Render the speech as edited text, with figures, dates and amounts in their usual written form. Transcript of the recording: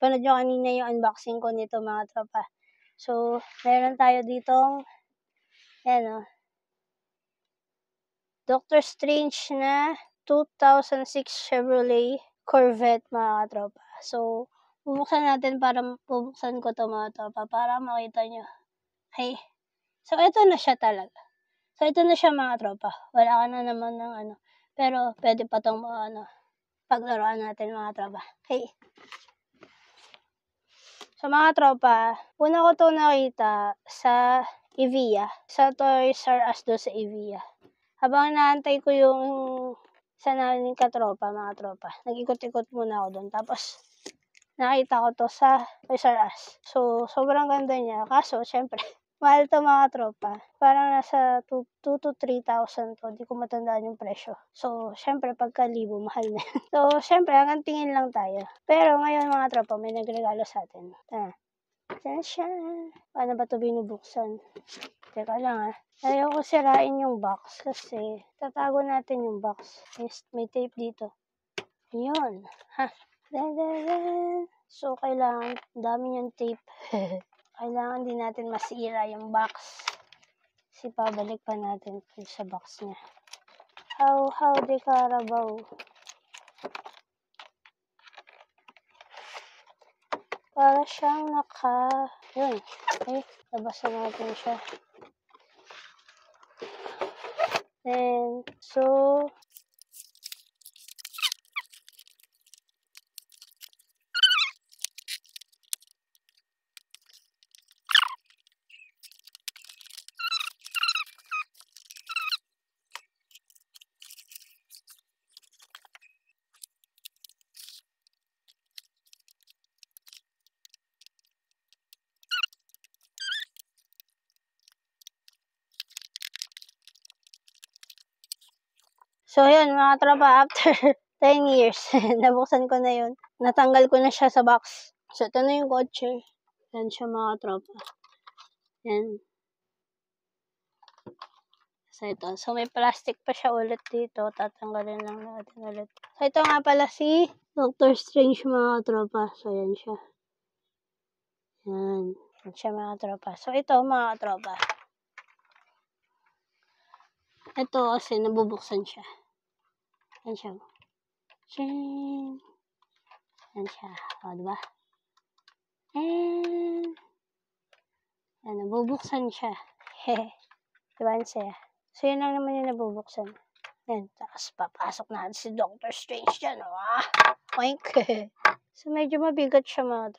napanood nyo kanina yung unboxing ko nito mga tropa. So, meron tayo ditong, yan o, Doctor Strange na 2006 Chevrolet Corvette mga tropa. So, bubuksan ko to mga tropa para makita nyo. Okay. So, ito na siya talaga. So, ito na siya mga tropa. Wala ka na naman ng ano. Pero, pwede pa itong paglaruan natin mga tropa. Okay. So, mga tropa, una ko ito nakita sa Evia. Sa Toys R Us doon sa Evia. Habang naantay ko yung isa namin katropa, mga tropa. Nag-ikot-ikot muna ako doon. Tapos, nakita ko to sa Toys R Us. So, sobrang ganda niya. Kaso, syempre, mahal to mga tropa. Parang nasa 2 to 3,000 to. Di ko matandaan yung presyo. So, syempre, pagka libo, mahal na. So, syempre, hanggang tingin lang tayo. Pero ngayon mga tropa, may nagregalo sa atin. Diyan siya. Paano ba ito binubuksan? Teka lang Ayaw ko sirain yung box kasi tatago natin yung box. May tape dito. Yun. So, kailangan, dami niyang tape. Kailangan din natin masira yung box. Kasi pabalik pa natin sa box niya. How de Carabao. Para siyang yun. Okay, labasan natin siya. And, so, yun mga tropa, after 10 years, nabuksan ko na yun. Natanggal ko na siya sa box. So, ito na yung kotse. Yan siya mga tropa. Yan. So, ito. So, may plastic pa siya ulit dito. Tatanggalin lang natin ulit. So, ito nga pala si Doctor Strange mga tropa. So, yan siya. Yan. Yan siya mga tropa. So, ito mga tropa. Ito kasi nabubuksan siya. Yan siya. Yan siya. O, diba? And, yan, nabubuksan siya. Diba yan siya? So, yun lang naman yung nabubuksan. Yan. Tapos, papasok natin si Doctor Strange dyan. Oink. So, medyo mabigat siya mga